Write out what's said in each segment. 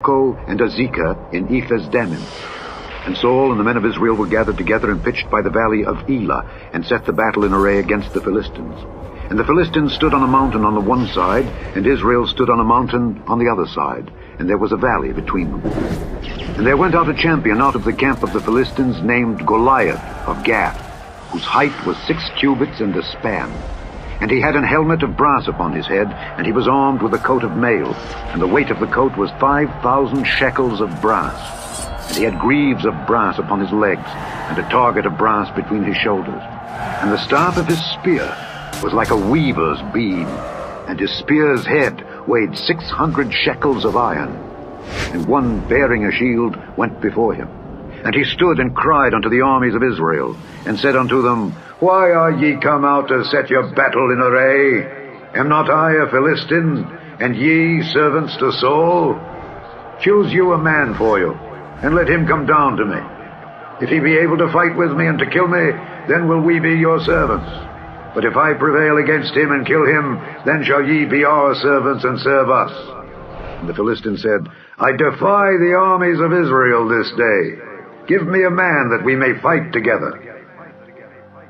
and Azekah in Ephes-dammim. And Saul and the men of Israel were gathered together and pitched by the valley of Elah, and set the battle in array against the Philistines. And the Philistines stood on a mountain on the one side, and Israel stood on a mountain on the other side, and there was a valley between them. And there went out a champion out of the camp of the Philistines, named Goliath of Gath, whose height was 6 cubits and a span. And he had an helmet of brass upon his head, and he was armed with a coat of mail, and the weight of the coat was 5,000 shekels of brass. And he had greaves of brass upon his legs, and a target of brass between his shoulders. And the staff of his spear was like a weaver's beam, and his spear's head weighed 600 shekels of iron. And one bearing a shield went before him. And he stood and cried unto the armies of Israel, and said unto them, Why are ye come out to set your battle in array? Am not I a Philistine, and ye servants to Saul? Choose you a man for you, and let him come down to me. If he be able to fight with me and to kill me, then will we be your servants. But if I prevail against him and kill him, then shall ye be our servants and serve us. And the Philistine said, I defy the armies of Israel this day. Give me a man that we may fight together.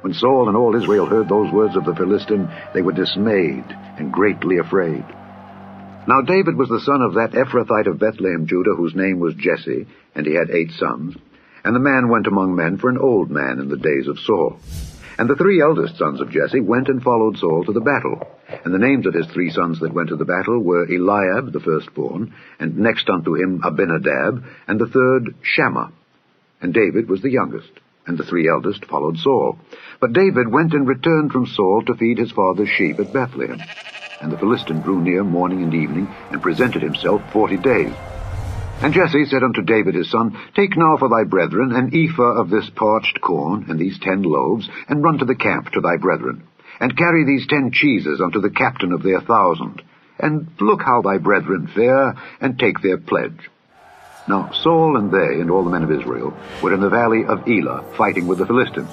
When Saul and all Israel heard those words of the Philistine, they were dismayed and greatly afraid. Now David was the son of that Ephrathite of Bethlehem, Judah, whose name was Jesse, and he had 8 sons. And the man went among men for an old man in the days of Saul. And the 3 eldest sons of Jesse went and followed Saul to the battle. And the names of his 3 sons that went to the battle were Eliab, the firstborn, and next unto him Abinadab, and the third Shammah. And David was the youngest, and the 3 eldest followed Saul. But David went and returned from Saul to feed his father's sheep at Bethlehem. And the Philistine drew near morning and evening, and presented himself 40 days. And Jesse said unto David his son, Take now for thy brethren an ephah of this parched corn, and these 10 loaves, and run to the camp to thy brethren. And carry these 10 cheeses unto the captain of their 1,000. And look how thy brethren fare, and take their pledge. Now Saul and they, and all the men of Israel, were in the valley of Elah, fighting with the Philistines.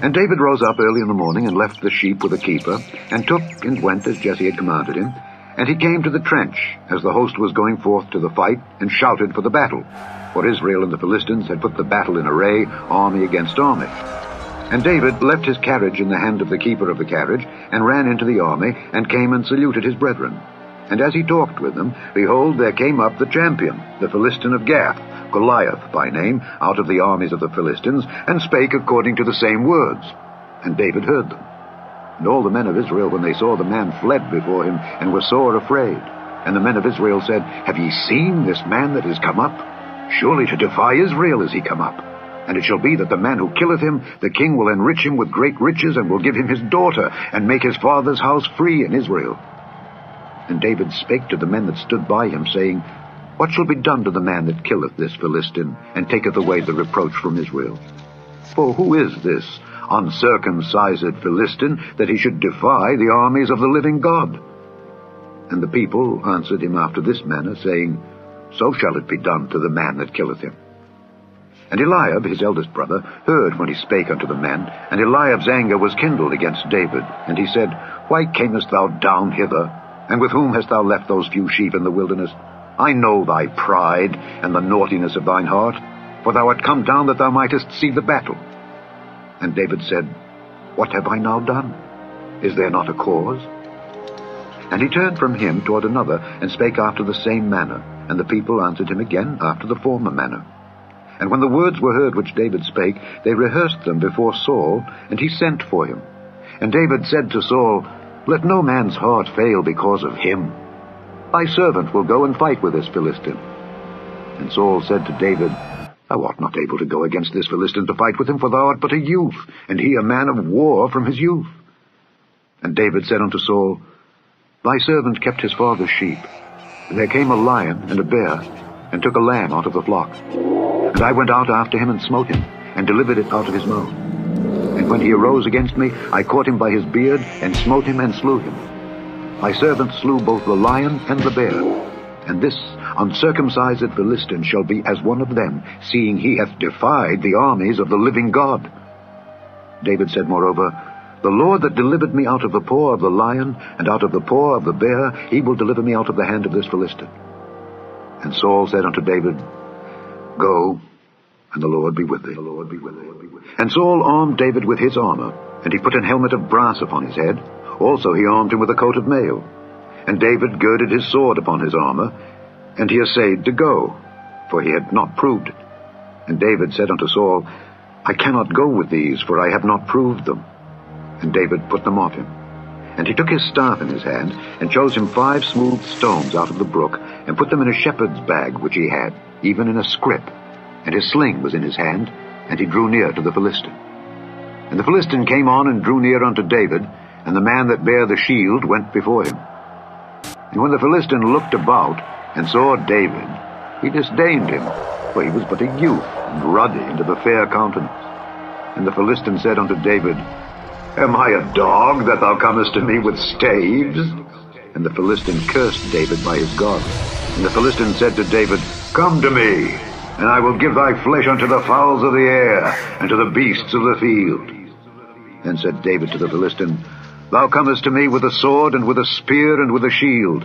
And David rose up early in the morning, and left the sheep with a keeper, and took and went as Jesse had commanded him. And he came to the trench, as the host was going forth to the fight, and shouted for the battle. For Israel and the Philistines had put the battle in array, army against army. And David left his carriage in the hand of the keeper of the carriage, and ran into the army, and came and saluted his brethren. And as he talked with them, behold, there came up the champion, the Philistine of Gath, Goliath by name, out of the armies of the Philistines, and spake according to the same words. And David heard them. And all the men of Israel, when they saw the man, fled before him, and were sore afraid. And the men of Israel said, Have ye seen this man that is come up? Surely to defy Israel is he come up. And it shall be that the man who killeth him, the king will enrich him with great riches, and will give him his daughter, and make his father's house free in Israel. And David spake to the men that stood by him, saying, What shall be done to the man that killeth this Philistine, and taketh away the reproach from Israel? For who is this uncircumcised Philistine, that he should defy the armies of the living God? And the people answered him after this manner, saying, So shall it be done to the man that killeth him. And Eliab, his eldest brother, heard when he spake unto the men, and Eliab's anger was kindled against David. And he said, Why camest thou down hither? And with whom hast thou left those few sheep in the wilderness? I know thy pride, and the naughtiness of thine heart, for thou art come down that thou mightest see the battle. And David said, What have I now done? Is there not a cause? And he turned from him toward another, and spake after the same manner. And the people answered him again after the former manner. And when the words were heard which David spake, they rehearsed them before Saul, and he sent for him. And David said to Saul, Let no man's heart fail because of him. Thy servant will go and fight with this Philistine. And Saul said to David, Thou art not able to go against this Philistine to fight with him, for thou art but a youth, and he a man of war from his youth. And David said unto Saul, Thy servant kept his father's sheep. And there came a lion and a bear, and took a lamb out of the flock. And I went out after him and smote him, and delivered it out of his mouth. And when he arose against me, I caught him by his beard, and smote him and slew him. My servant slew both the lion and the bear. And this uncircumcised Philistine shall be as one of them, seeing he hath defied the armies of the living God. David said moreover, The Lord that delivered me out of the paw of the lion, and out of the paw of the bear, he will deliver me out of the hand of this Philistine. And Saul said unto David, Go, and the Lord be with thee. And Saul armed David with his armor, and he put an helmet of brass upon his head. Also he armed him with a coat of mail. And David girded his sword upon his armor, and he essayed to go, for he had not proved it. And David said unto Saul, I cannot go with these, for I have not proved them. And David put them off him. And he took his staff in his hand, and chose him 5 smooth stones out of the brook, and put them in a shepherd's bag which he had, even in a scrip. And his sling was in his hand, and he drew near to the Philistine. And the Philistine came on and drew near unto David, and the man that bare the shield went before him. And when the Philistine looked about, and saw David, he disdained him, for he was but a youth, and ruddy, and of a fair countenance. And the Philistine said unto David, Am I a dog, that thou comest to me with staves? And the Philistine cursed David by his God. And the Philistine said to David, Come to me, and I will give thy flesh unto the fowls of the air, and to the beasts of the field. Then said David to the Philistine, Thou comest to me with a sword, and with a spear, and with a shield.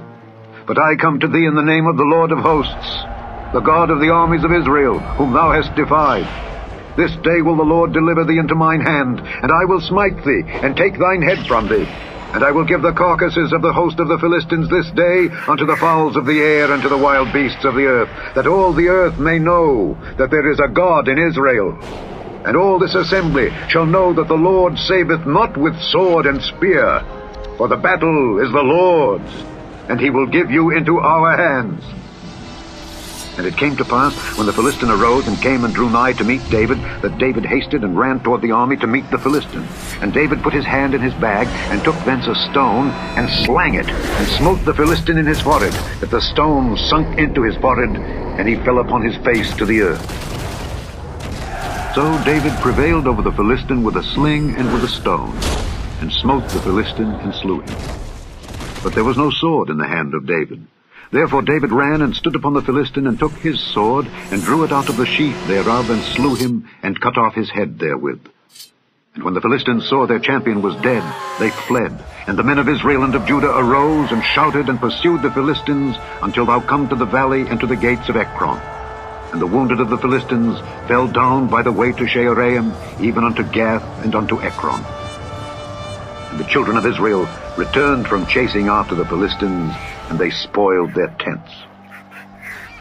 But I come to thee in the name of the Lord of hosts, the God of the armies of Israel, whom thou hast defied. This day will the Lord deliver thee into mine hand, and I will smite thee, and take thine head from thee. And I will give the carcasses of the host of the Philistines this day unto the fowls of the air, and to the wild beasts of the earth, that all the earth may know that there is a God in Israel. And all this assembly shall know that the Lord saveth not with sword and spear, for the battle is the Lord's, and he will give you into our hands. And it came to pass, when the Philistine arose and came and drew nigh to meet David, that David hasted and ran toward the army to meet the Philistine. And David put his hand in his bag, and took thence a stone, and slang it, and smote the Philistine in his forehead, that the stone sunk into his forehead, and he fell upon his face to the earth. So David prevailed over the Philistine with a sling and with a stone, and smote the Philistine and slew him. But there was no sword in the hand of David. Therefore David ran and stood upon the Philistine, and took his sword, and drew it out of the sheath thereof, and slew him, and cut off his head therewith. And when the Philistines saw their champion was dead, they fled. And the men of Israel and of Judah arose, and shouted, and pursued the Philistines, until thou come to the valley and to the gates of Ekron. And the wounded of the Philistines fell down by the way to Shaaraim, even unto Gath and unto Ekron. And the children of Israel returned from chasing after the Philistines, and they spoiled their tents.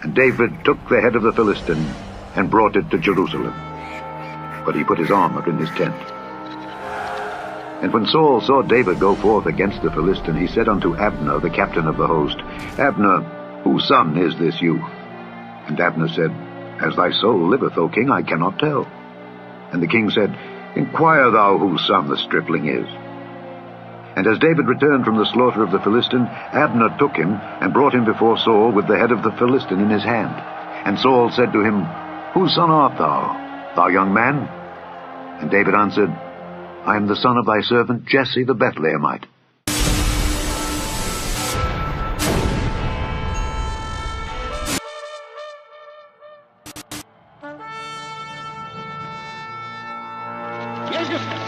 And David took the head of the Philistine, and brought it to Jerusalem. But he put his armor in his tent. And when Saul saw David go forth against the Philistine, he said unto Abner, the captain of the host, Abner, whose son is this youth? And Abner said, As thy soul liveth, O king, I cannot tell. And the king said, Inquire thou whose son the stripling is. And as David returned from the slaughter of the Philistine, Abner took him, and brought him before Saul with the head of the Philistine in his hand. And Saul said to him, Whose son art thou, thou young man? And David answered, I am the son of thy servant Jesse the Bethlehemite. Yes,